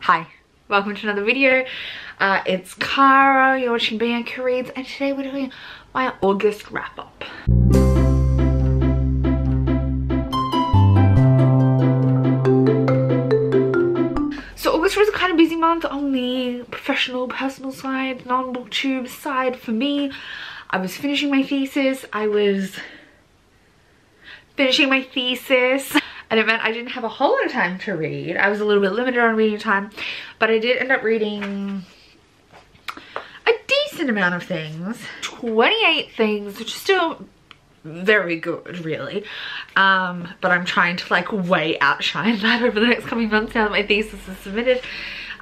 Hi, welcome to another video. It's Cara, you're watching Bianca Reads, and today we're doing my August wrap up. So August was a kind of busy month on the professional, personal side, non-booktube side for me. I was finishing my thesis. And it meant I didn't have a whole lot of time to read. I was a little bit limited on reading time, but I did end up reading a decent amount of things. 28 things, which is still very good, really. But I'm trying to like way outshine that over the next coming months now that my thesis is submitted.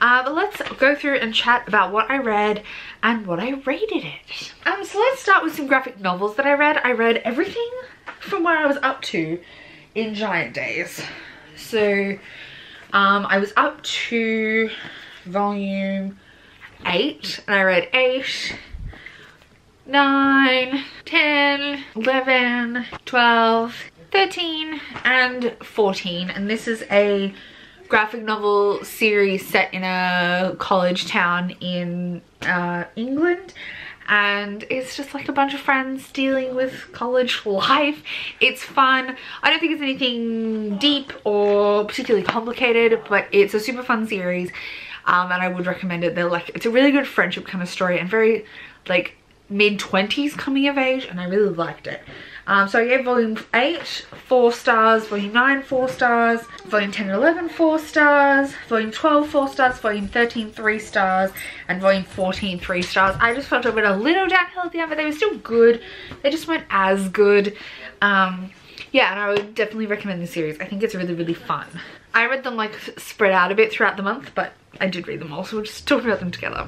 But let's go through and chat about what I read and what I rated it. So let's start with some graphic novels that I read. I read everything from where I was up to in Giant Days. So I was up to volume 8 and I read 8, 9, 10, 11, 12, 13 and 14, and this is a graphic novel series set in a college town in England. And it's just like a bunch of friends dealing with college life. It's fun. I don't think it's anything deep or particularly complicated, but it's a super fun series, and I would recommend it. It's a really good friendship kind of story and very like mid-20s coming of age, and I really liked it. So I gave volume 8 4 stars, volume 9 4 stars, volume 10 and 11 4 stars, volume 12 4 stars, volume 13 3 stars, and volume 14 3 stars. I just felt it went a little downhill at the end, but they were still good. They just weren't as good. Yeah, and I would definitely recommend the series. I think it's really, really fun. I read them like spread out a bit throughout the month, but I did read them all, so we'll just talk about them together.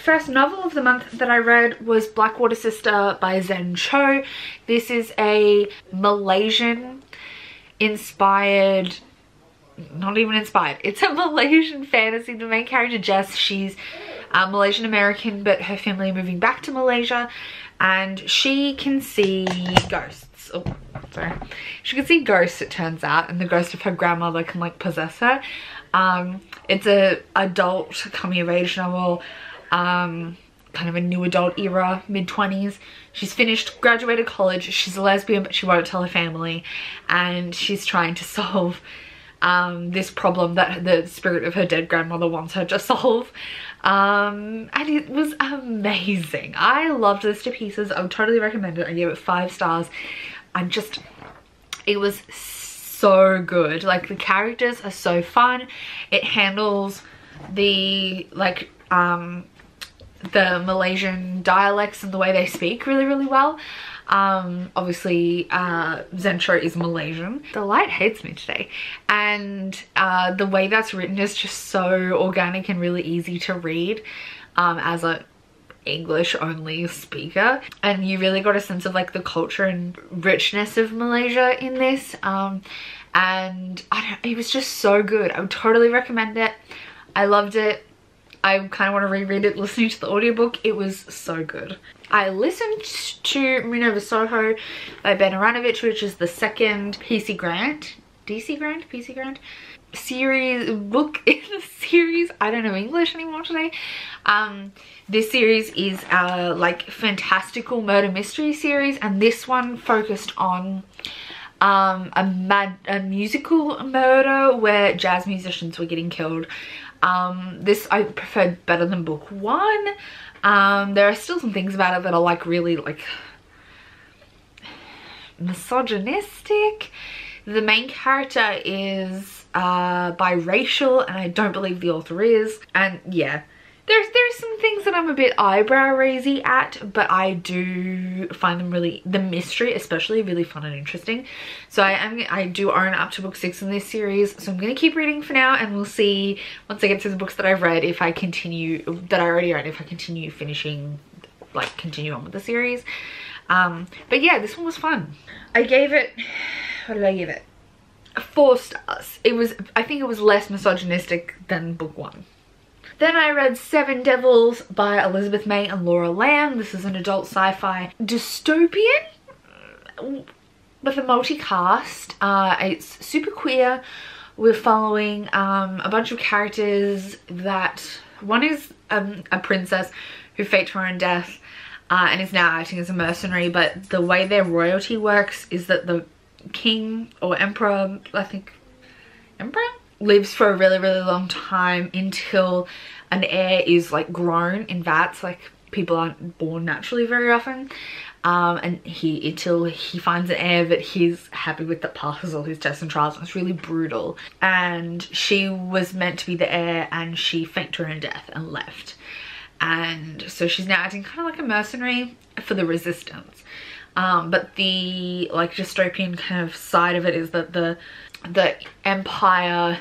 First novel of the month that I read was Blackwater Sister by Zen Cho. This is a Malaysian inspired, not even inspired, it's a Malaysian fantasy. The main character Jess, she's Malaysian American, but her family are moving back to Malaysia and she can see ghosts. Oh, sorry. She can see ghosts, it turns out, and the ghost of her grandmother can like possess her. It's a adult coming of age novel, kind of a new adult era, mid-20s. She's finished, graduated college, she's a lesbian, but she won't tell her family, and she's trying to solve this problem that the spirit of her dead grandmother wants her to solve. And it was amazing. I loved this to pieces. I would totally recommend it. I gave it 5 stars. It was so good. Like, the characters are so fun. It handles the like the Malaysian dialects and the way they speak really, really well. Obviously Zen Cho is Malaysian. The light hates me today, and the way that's written is just so organic and really easy to read as a English only speaker, and you really got a sense of like the culture and richness of Malaysia in this. And it was just so good. I would totally recommend it. I loved it. I kind of want to reread it listening to the audiobook. It was so good. I listened to Moon Over Soho by Ben Aranovich, which is the second PC Grant series book in the series. I don't know English anymore today. This series is like fantastical murder mystery series, and this one focused on a musical murder where jazz musicians were getting killed. This I preferred better than book 1. There are still some things about it that are like really like misogynistic. The main character is biracial, and I don't believe the author is. And yeah, there's some things that I'm a bit eyebrow raisy at, but I do find them really, the mystery especially, really fun and interesting. So I do own up to book 6 in this series, so I'm gonna keep reading for now, and we'll see once I get through the books that I've read if I continue, that I already own, if I continue finishing, like continue on with the series. But yeah, this one was fun. I gave it, what did I give it? 4 stars. I think it was less misogynistic than book 1. Then I read Seven Devils by Elizabeth May and Laura Lamb. This is an adult sci-fi dystopian with a multi-cast. It's super queer we're following a bunch of characters that one is a princess who faked her own death and is now acting as a mercenary, but the way their royalty works is that the king or emperor, I think emperor, lives for a really long time until an heir is like grown in vats. Like people aren't born naturally very often, and until he finds an heir that he's happy with, that passes all his tests and trials. It's really brutal, and she was meant to be the heir and she faked her own death and left, and so she's now acting kind of like a mercenary for the resistance. But the like dystopian kind of side of it is that the empire,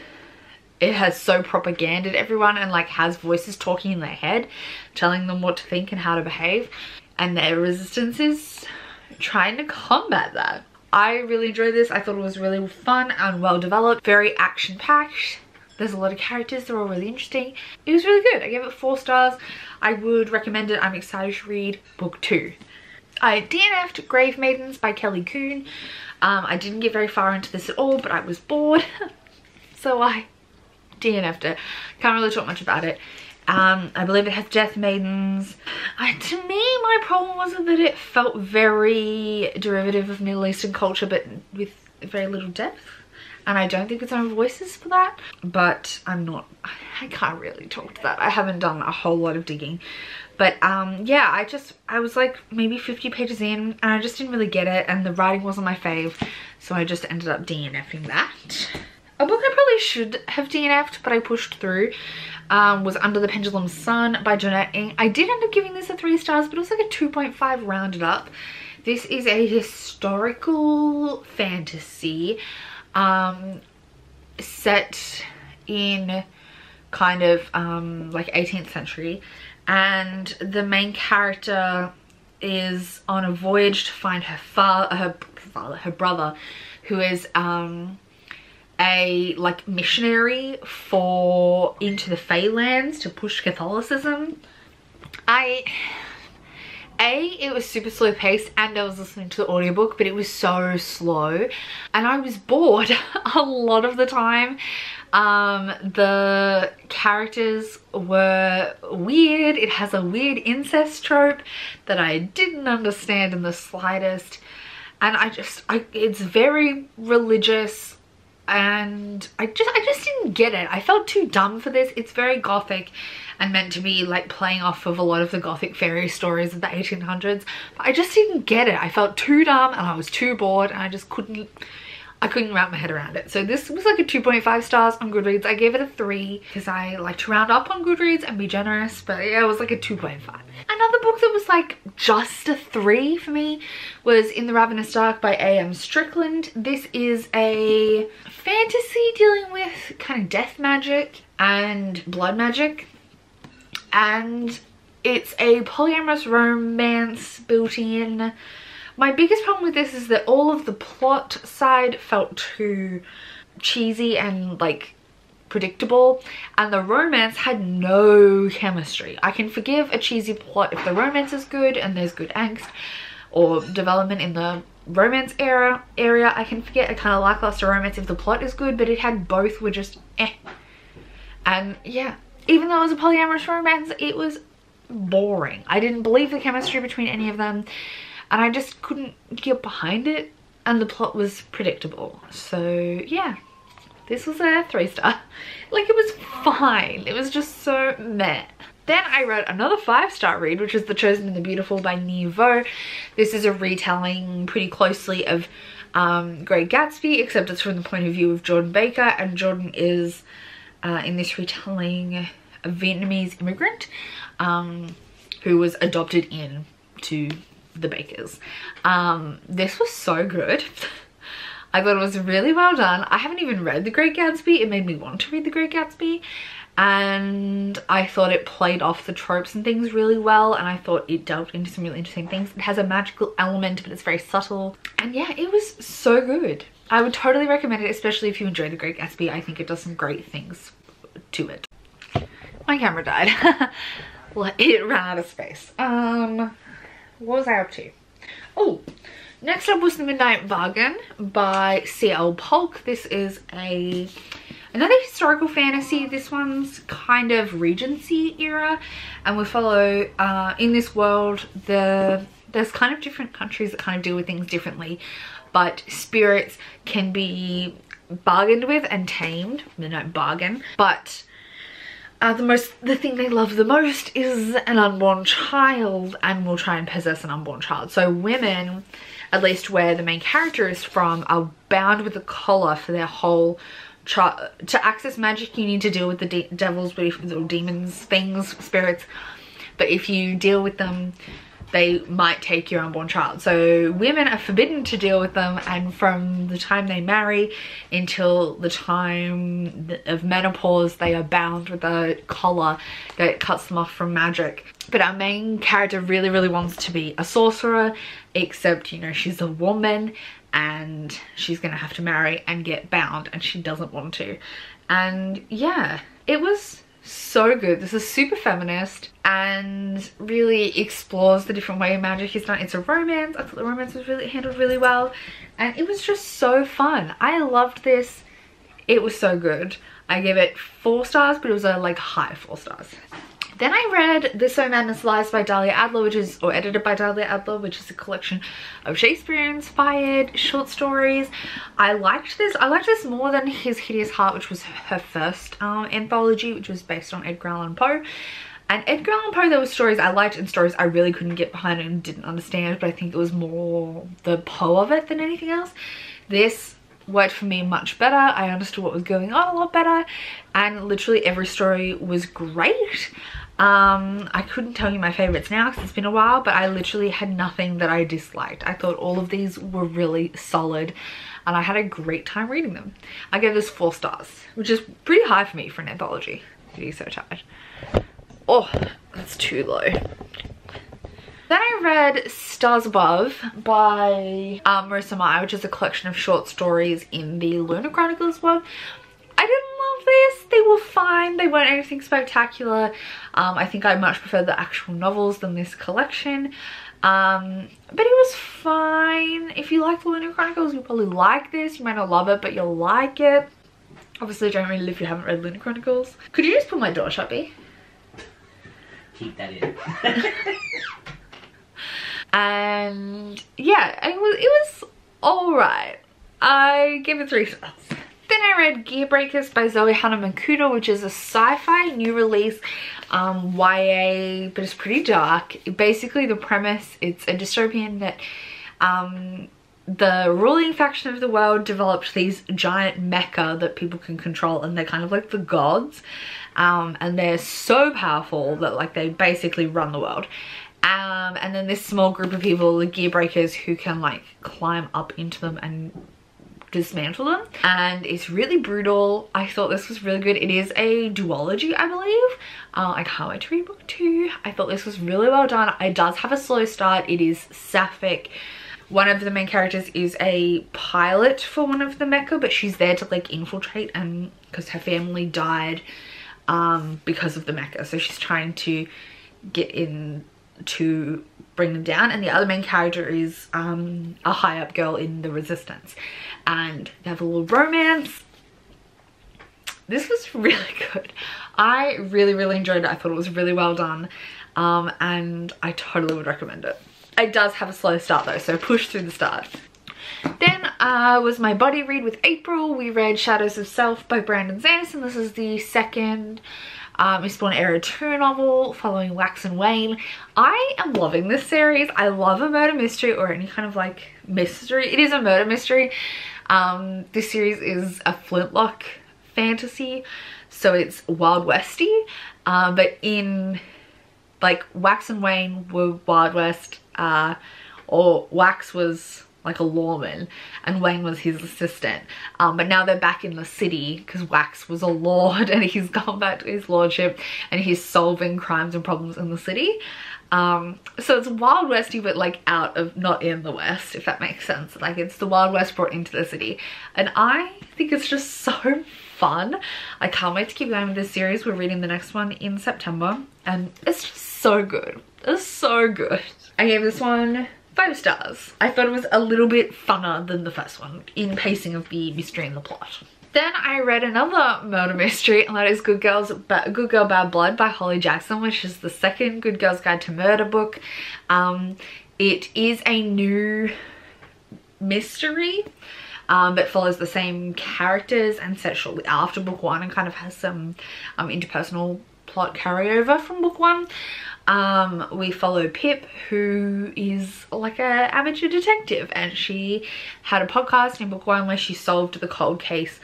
it has so propaganded everyone and like has voices talking in their head telling them what to think and how to behave, and their resistance is trying to combat that. I really enjoyed this. I thought it was really fun and well developed, very action packed. There's a lot of characters, they're all really interesting. It was really good. I gave it 4 stars. I would recommend it. I'm excited to read book 2. I DNF'd Grave Maidens by Kelly Coon. I didn't get very far into this at all, but I was bored. So I DNF'd it. Can't really talk much about it. I believe it has Death Maidens. To me, my problem was that it felt very derivative of Middle Eastern culture, but with very little depth. And I don't think it's own voices for that. But I can't really talk to that. I haven't done a whole lot of digging. But yeah, I was like maybe 50 pages in and I just didn't really get it, and the writing wasn't my fave, so I just ended up DNFing that. A book I probably should have DNF'd, but I pushed through, was Under the Pendulum Sun by Jeanette Ng. I did end up giving this a 3 stars, but it was like a 2.5 rounded up. This is a historical fantasy set in kind of like 18th century. And the main character is on a voyage to find her brother, who is a like missionary into the Feylands to push Catholicism. It was super slow paced, and I was listening to the audiobook, but it was so slow and I was bored a lot of the time. The characters were weird. It has a weird incest trope that I didn't understand in the slightest, and it's very religious, and I just didn't get it. I felt too dumb for this. It's very gothic and meant to be like playing off of a lot of the gothic fairy stories of the 1800s, but I just didn't get it. I felt too dumb and I was too bored, and I couldn't wrap my head around it. So this was like a 2.5 stars on Goodreads. I gave it a 3 because I like to round up on Goodreads and be generous, but yeah, it was like a 2.5. Another book that was like just a 3 for me was In the Ravenous Dark by A.M. Strickland. This is a fantasy dealing with kind of death magic and blood magic, and it's a polyamorous romance built in. My biggest problem with this is that all of the plot side felt too cheesy and like predictable, and the romance had no chemistry. I can forgive a cheesy plot if the romance is good and there's good angst or development in the romance area. I can forget a kind of lackluster romance if the plot is good, but it had both were just eh. And yeah, even though it was a polyamorous romance, it was boring. I didn't believe the chemistry between any of them, and I just couldn't get behind it, and the plot was predictable. So yeah, this was a 3 star. Like, it was fine. It was just so meh. Then I read another 5-star read, which is The Chosen and the Beautiful by Niveau. This is a retelling pretty closely of Great Gatsby, except it's from the point of view of Jordan Baker, and Jordan is in this retelling a Vietnamese immigrant who was adopted into the Bakers. This was so good. I thought it was really well done. I haven't even read The Great Gatsby. It made me want to read The Great Gatsby, and I thought it played off the tropes and things really well, and I thought it delved into some really interesting things. It has a magical element, but it's very subtle, and yeah, it was so good. I would totally recommend it, especially if you enjoy The Great Gatsby. I think it does some great things to it. My camera died. Well, it ran out of space. What was I up to? Oh, next up was The Midnight Bargain by C.L. Polk. This is a another historical fantasy. This one's kind of Regency era, and we follow in this world there's kind of different countries that kind of deal with things differently, but spirits can be bargained with and tamed. They don't bargain, but the thing they love the most is an unborn child, and will try and possess an unborn child. So women, at least where the main character is from, are bound with a collar for their whole to access magic. You need to deal with the devils, or demons, things, spirits, but if you deal with them, they might take your unborn child. So women are forbidden to deal with them, and from the time they marry until the time of menopause, they are bound with a collar that cuts them off from magic. But our main character really, really wants to be a sorcerer, except, you know, she's a woman and she's gonna have to marry and get bound, and she doesn't want to. And yeah, it was so good. This is super feminist and really explores the different way magic is done. It's a romance. I thought the romance was really handled really well, and it was just so fun. I loved this. It was so good. I gave it 4 stars, but it was a like high 4 stars. Then I read This So Madness Lies by Dahlia Adler, or edited by Dahlia Adler, which is a collection of Shakespeare-inspired short stories. I liked this. I liked this more than His Hideous Heart, which was her first anthology, which was based on Edgar Allan Poe. And Edgar Allan Poe, there were stories I liked and stories I really couldn't get behind and didn't understand, but I think it was more the Poe of it than anything else. This worked for me much better. I understood what was going on a lot better, and literally every story was great. I couldn't tell you my favorites now because it's been a while, but I literally had nothing that I disliked. I thought all of these were really solid, and I had a great time reading them. I gave this 4 stars, which is pretty high for me for an anthology. I'm getting so tired. Oh, that's too low. Then I read Stars Above by Marissa Meyer, which is a collection of short stories in the Lunar Chronicles world. I didn't love this. They were fine. They weren't anything spectacular. I think I much preferred the actual novels than this collection. But it was fine. If you like the Lunar Chronicles, you'll probably like this. You might not love it, but you'll like it. Obviously, don't read it if you haven't read Lunar Chronicles. Could you just put my door shut, B? Keep that in. And yeah, it was alright. I give it 3 stars. Then I read Gearbreakers by Zoe Hanamankuta, which is a sci-fi new release YA, but it's pretty dark. Basically the premise, it's a dystopian that the ruling faction of the world developed these giant mecha that people can control, and they're kind of like the gods, and they're so powerful that like they basically run the world. And then this small group of people, the Gearbreakers, who can like climb up into them and dismantle them, and it's really brutal. I thought this was really good. It is a duology, I believe. I can't wait to read book 2. I thought this was really well done. It does have a slow start. It is sapphic. One of the main characters is a pilot for one of the mecha, but she's there to like infiltrate, and because her family died because of the mecha, so she's trying to get in to bring them down. And the other main character is a high up girl in the resistance, and they have a little romance. This was really good. I really enjoyed it. I thought it was really well done, and I totally would recommend it. It does have a slow start though, so push through the start. Then was my body read with April. We read Shadows of Self by Brandon Sanderson. This is the second Mistborn Era 2 novel following Wax and Wayne. I am loving this series. I love a murder mystery, or any kind of like mystery. It is a murder mystery. This series is a flintlock fantasy, so it's Wild Westy, but in like Wax and Wayne were Wild West, or Wax was like a lawman and Wayne was his assistant, but now they're back in the city because Wax was a lord and he's gone back to his lordship and he's solving crimes and problems in the city. So it's Wild Westy, but like out of, not in the West, if that makes sense. Like it's the Wild West brought into the city, and I think it's just so fun. I can't wait to keep going with this series. We're reading the next one in September, and it's just so good. It's so good. I gave this one 5 stars. I thought it was a little bit funner than the first one in pacing of the mystery and the plot. Then I read another murder mystery, and that is Good Girl Bad Blood by Holly Jackson, which is the second Good Girl's Guide to Murder book. It is a new mystery, but follows the same characters and set shortly after book one, and kind of has some interpersonal plot carryover from book one. We follow Pip, who is like a amateur detective, and she had a podcast in book one where she solved the cold case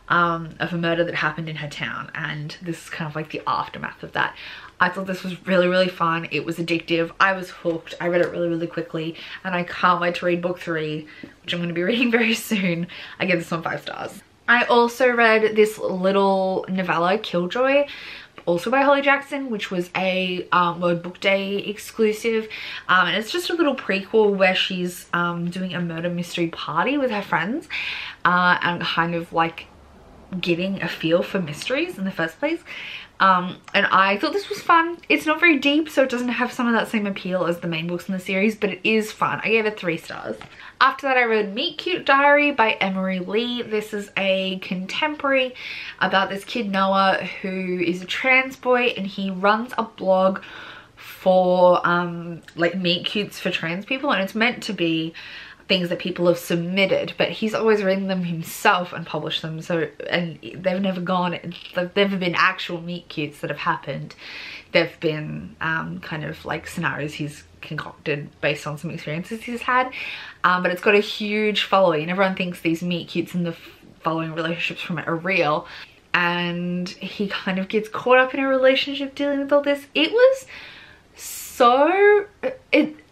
of a murder that happened in her town, and this is kind of like the aftermath of that. I thought this was really, really fun. It was addictive. I was hooked. I read it really, really quickly, and I can't wait to read book 3, which I'm going to be reading very soon. I give this one 5 stars. I also read this little novella, Killjoy, also by Holly Jackson, which was a World Book Day exclusive, and it's just a little prequel where she's doing a murder mystery party with her friends, and kind of like getting a feel for mysteries in the first place. And I thought this was fun. It's not very deep, so it doesn't have some of that same appeal as the main books in the series, but it is fun. I gave it 3 stars. After that, I read Meet Cute Diary by Emery Lee. This is a contemporary about this kid Noah, who is a trans boy, and he runs a blog for like meet cutes for trans people, and it's meant to be things that people have submitted, but he's always written them himself and published them. So, and they've never been actual meet cutes that have happened. They've been kind of like scenarios he's concocted based on some experiences he's had, but it's got a huge following, and everyone thinks these meet cutes and the following relationships from it are real, and he kind of gets caught up in a relationship dealing with all this. It was so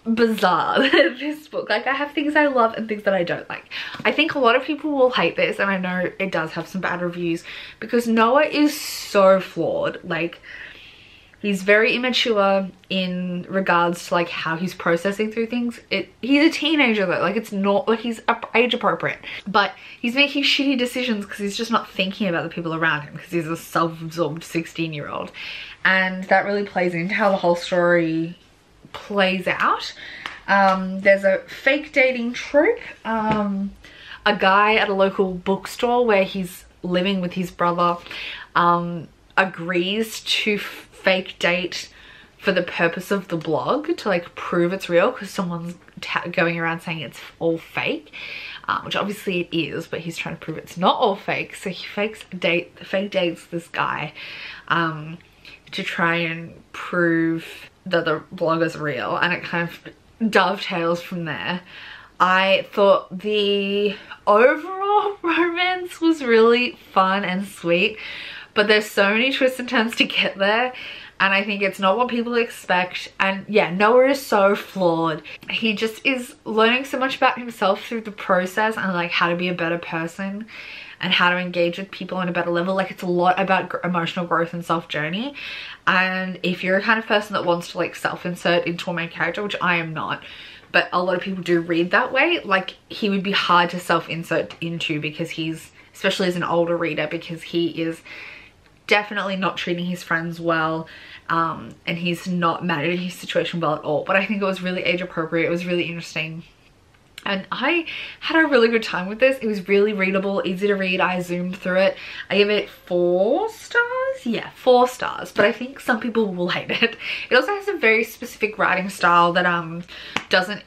bizarre, this book. Like, I have things I love and things that I don't like. I think a lot of people will hate this, and I know it does have some bad reviews, because Noah is so flawed. Like, he's very immature in regards to like how he's processing through things. He's a teenager though, like it's not like he's age appropriate, but he's making shitty decisions because he's just not thinking about the people around him, because he's a self-absorbed 16-year-old, and that really plays into how the whole story plays out. There's a fake dating trope. A guy at a local bookstore where he's living with his brother agrees to fake date for the purpose of the blog, to like prove it's real, because someone's going around saying it's all fake, which obviously it is, but he's trying to prove it's not all fake. So he fake dates this guy to try and prove that the blog is real, and it kind of dovetails from there. I thought the overall romance was really fun and sweet, but there's so many twists and turns to get there, and I think it's not what people expect. And yeah, Noah is so flawed. He just is learning so much about himself through the process, and like how to be a better person and how to engage with people on a better level. Like, it's a lot about emotional growth and self-journey, and if you're a kind of person that wants to like self-insert into a main character, which I am not, but a lot of people do read that way, like he would be hard to self-insert into, because he's, especially as an older reader, because he is definitely not treating his friends well, and he's not managing his situation well at all. But I think it was really age appropriate. It was really interesting, and I had a really good time with this. It was really readable, easy to read. I zoomed through it. I give it 4 stars. Yeah, 4 stars, but I think some people will hate it. It also has a very specific writing style that doesn't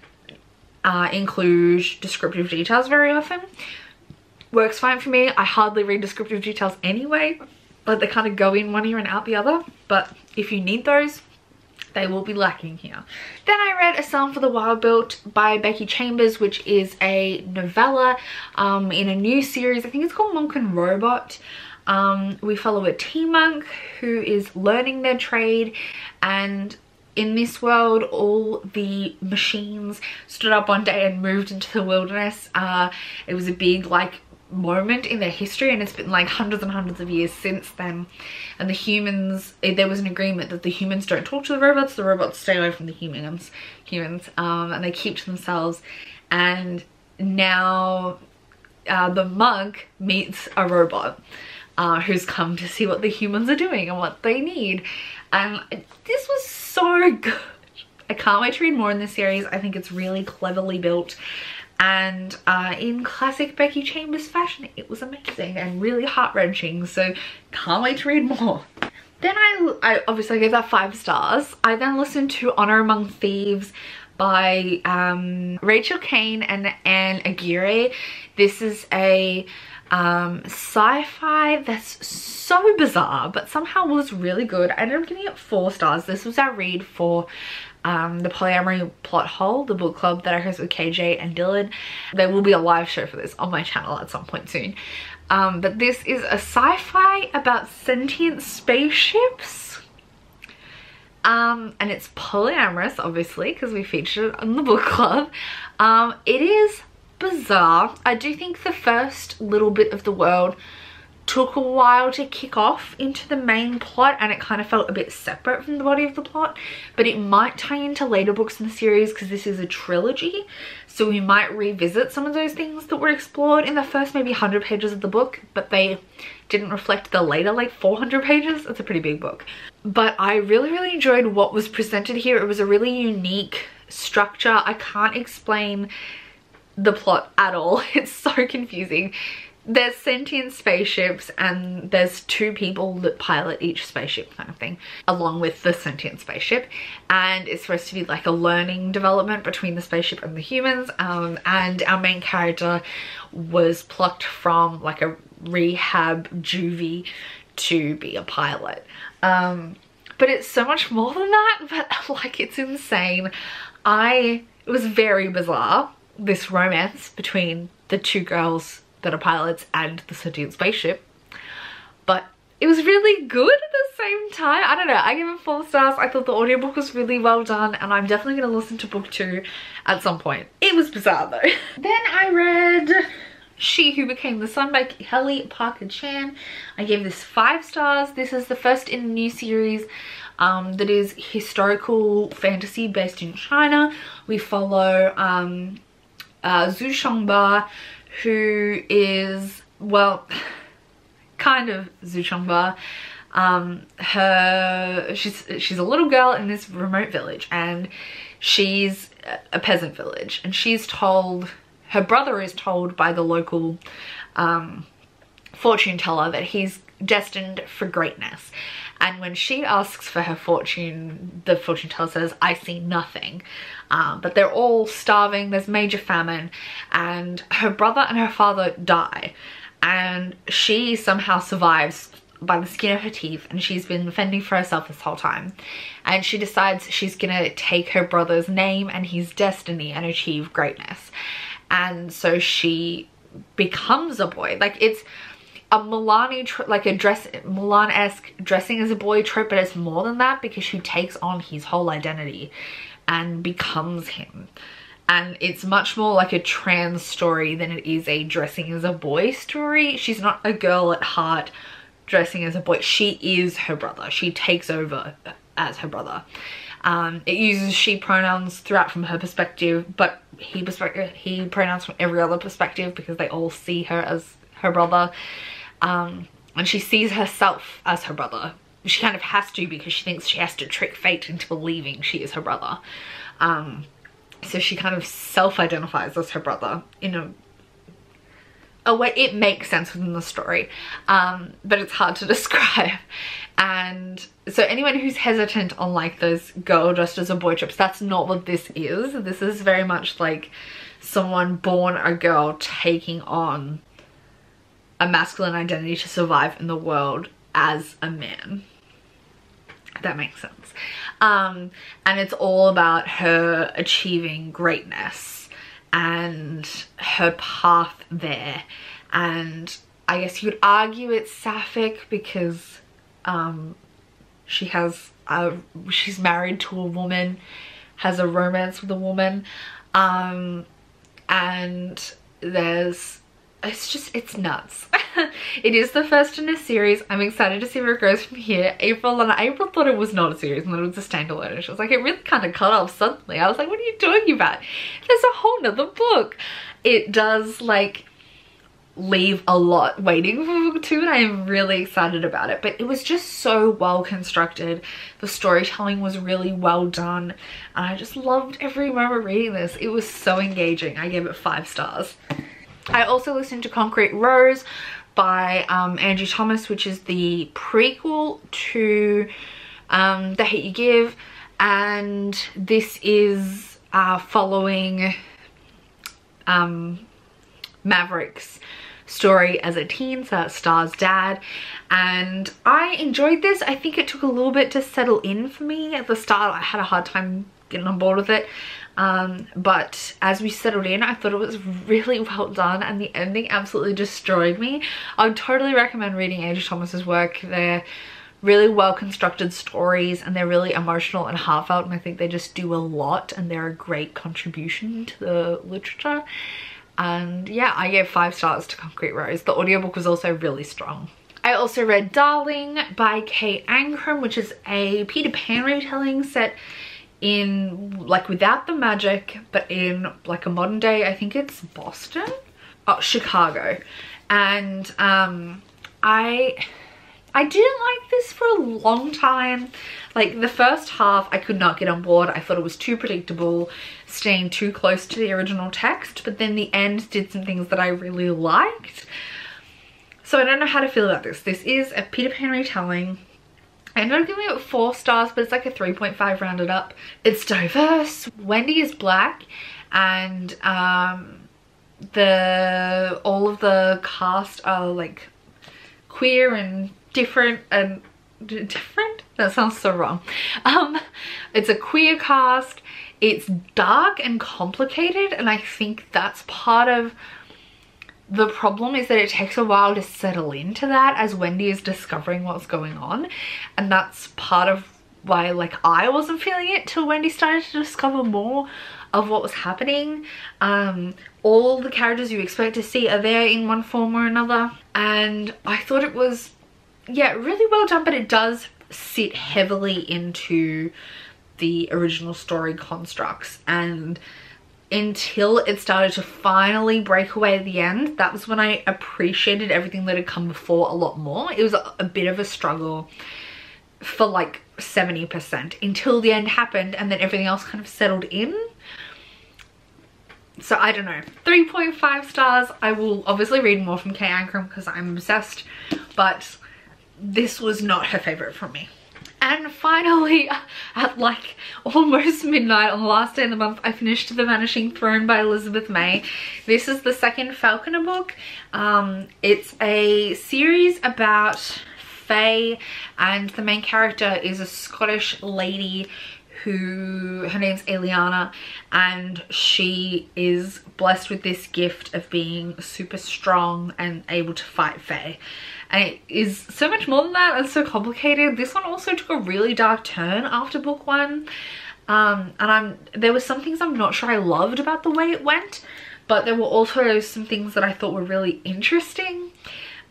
include descriptive details very often. Works fine for me. I hardly read descriptive details anyway. Like, they kind of go in one ear and out the other, but if you need those, they will be lacking here. Then I read A Psalm for the Wild Built by Becky Chambers, which is a novella in a new series. I think it's called Monken Robot. We follow a tea monk who is learning their trade, and in this world all the machines stood up one day and moved into the wilderness. It was a big like moment in their history, and it's been like hundreds and hundreds of years since then, and the humans, there was an agreement that the humans don't talk to the robots stay away from the humans, and they keep to themselves. And now the monk meets a robot who's come to see what the humans are doing and what they need, and this was so good. I can't wait to read more in this series. I think it's really cleverly built, and in classic Becky Chambers fashion, it was amazing and really heart-wrenching, so can't wait to read more. Then I obviously gave that 5 stars. I then listened to Honor Among Thieves by Rachel Kane and Anne Aguirre. This is a sci-fi that's so bizarre but somehow was really good. I ended up giving it 4 stars. This was our read for the Polyamory Plot Hole, the book club that I host with KJ and Dylan. There will be a live show for this on my channel at some point soon. But this is a sci-fi about sentient spaceships. And it's polyamorous, obviously, because we featured it on the book club. It is bizarre. I do think the first little bit of the world took a while to kick off into the main plot, and it kind of felt a bit separate from the body of the plot, but it might tie into later books in the series because this is a trilogy, so we might revisit some of those things that were explored in the first maybe 100 pages of the book, but they didn't reflect the later like 400 pages. It's a pretty big book. But I really enjoyed what was presented here. It was a really unique structure. I can't explain the plot at all. It's so confusing. There's sentient spaceships and there's 2 people that pilot each spaceship kind of thing, along with the sentient spaceship, and it's supposed to be like a learning development between the spaceship and the humans, and our main character was plucked from like a rehab juvie to be a pilot. But it's so much more than that, but like it's insane. It was very bizarre, this romance between the 2 girls that are pilots and the sentient spaceship, but it was really good at the same time. I don't know, I give it 4 stars. I thought the audiobook was really well done, and I'm definitely going to listen to book 2 at some point. It was bizarre though. Then I read She Who Became the Sun by Kelly Parker Chan. I gave this 5 stars. This is the first in a new series that is historical fantasy based in China. We follow Zhu Shangba, who is, well, kind of Zhu Shangba. She's a little girl in this remote village, and she's a peasant village, and she's told, her brother is told by the local fortune teller that he's destined for greatness. And when she asks for her fortune, the fortune teller says, "I see nothing." But they're all starving, there's major famine, and her brother and her father die. And she somehow survives by the skin of her teeth, and she's been fending for herself this whole time. And she decides she's gonna take her brother's name and his destiny and achieve greatness. And so she becomes a boy. Like, it's a like a Mulan-esque dressing as a boy trope, but it's more than that because she takes on his whole identity and becomes him. And it's much more like a trans story than it is a dressing as a boy story. She's not a girl at heart dressing as a boy. She is her brother. She takes over as her brother. It uses she pronouns throughout from her perspective, but he pronouns from every other perspective because they all see her as her brother. And she sees herself as her brother. She kind of has to, because she thinks she has to trick fate into believing she is her brother. So she kind of self-identifies as her brother in a way. It makes sense within the story, but it's hard to describe. And so anyone who's hesitant on like those girl dressed as a boy trips, that's not what this is. This is very much like someone born a girl taking on a masculine identity to survive in the world as a man. If that makes sense. And it's all about her achieving greatness and her path there. And I guess you could argue it's sapphic because she's married to a woman, has a romance with a woman, and it's nuts. It is the first in a series. I'm excited to see where it goes from here. April thought it was not a series and that it was a standalone, and she was like, it really kind of cut off suddenly. I was like, what are you talking about? There's a whole nother book. It does, like, leave a lot waiting for book 2, and I am really excited about it. But it was just so well constructed. The storytelling was really well done, and I just loved every moment reading this. It was so engaging. I gave it 5 stars. I also listened to Concrete Rose by Angie Thomas, which is the prequel to The Hate U Give, and this is following Maverick's story as a teen, so that stars dad, and I enjoyed this. I think it took a little bit to settle in for me at the start. I had a hard time getting on board with it, but as we settled in, I thought it was really well done, and the ending absolutely destroyed me. I would totally recommend reading Angie Thomas's work. They're really well constructed stories, and they're really emotional and heartfelt, and I think they just do a lot, and they're a great contribution to the literature. And yeah, I gave 5 stars to Concrete Rose. The audiobook was also really strong. I also read Darling by Kate Ancrum, which is a Peter Pan retelling set in, like, without the magic, but in like a modern day, I think it's Boston? Oh, Chicago. And I didn't like this for a long time. Like, the first half I could not get on board. I thought it was too predictable, staying too close to the original text, but then the end did some things that I really liked. So I don't know how to feel about this. This is a Peter Pan retelling. I ended up giving it 4 stars, but it's like a 3.5 rounded up. It's diverse. Wendy is black, and all of the cast are like queer and different, and different? That sounds so wrong. It's a queer cast. It's dark and complicated, and I think that's part of the problem, is that it takes a while to settle into that as Wendy is discovering what's going on, and that's part of why, like, I wasn't feeling it till Wendy started to discover more of what was happening. All the characters you expect to see are there in one form or another, and I thought it was, yeah, really well done, but it does sit heavily into the original story constructs, and until it started to finally break away at the end, that was when I appreciated everything that had come before a lot more. It was a bit of a struggle for like 70% until the end happened, and then everything else kind of settled in. So I don't know, 3.5 stars. I will obviously read more from Kate Ancrum because I'm obsessed, but this was not her favorite from me. And finally, at like almost midnight on the last day of the month, I finished The Vanishing Throne by Elizabeth May. This is the second Falconer book. It's a series about fae, and the main character is a Scottish lady who, her name's Eliana, and she is blessed with this gift of being super strong and able to fight fae. And it is so much more than that, and so complicated. This one also took a really dark turn after book 1. And there were some things I'm not sure I loved about the way it went, but there were also some things that I thought were really interesting.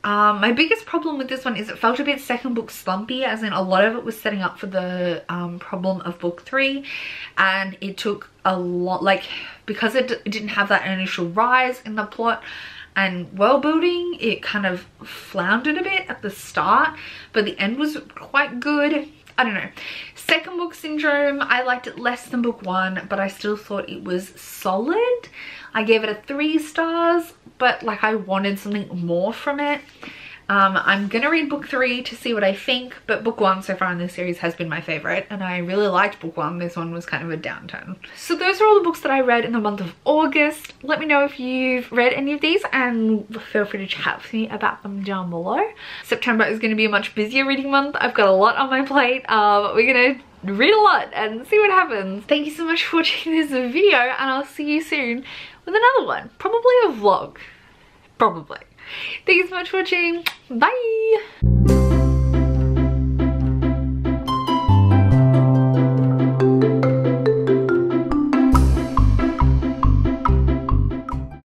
My biggest problem with this one is it felt a bit second book slumpy, as in a lot of it was setting up for the problem of book 3, and it took a lot, like, because it didn't have that initial rise in the plot and world building, it kind of floundered a bit at the start, but the end was quite good. I don't know. Second book syndrome, I liked it less than book 1, but I still thought it was solid. I gave it a 3 stars, but like I wanted something more from it. I'm gonna read book 3 to see what I think, but book 1 so far in this series has been my favorite, and I really liked book 1. This one was kind of a downturn. So those are all the books that I read in the month of August. Let me know if you've read any of these, and feel free to chat with me about them down below. September is going to be a much busier reading month. I've got a lot on my plate. We're gonna read a lot and see what happens. Thank you so much for watching this video, and I'll see you soon with another one. Probably a vlog. Probably. Thank you so much for watching. Bye!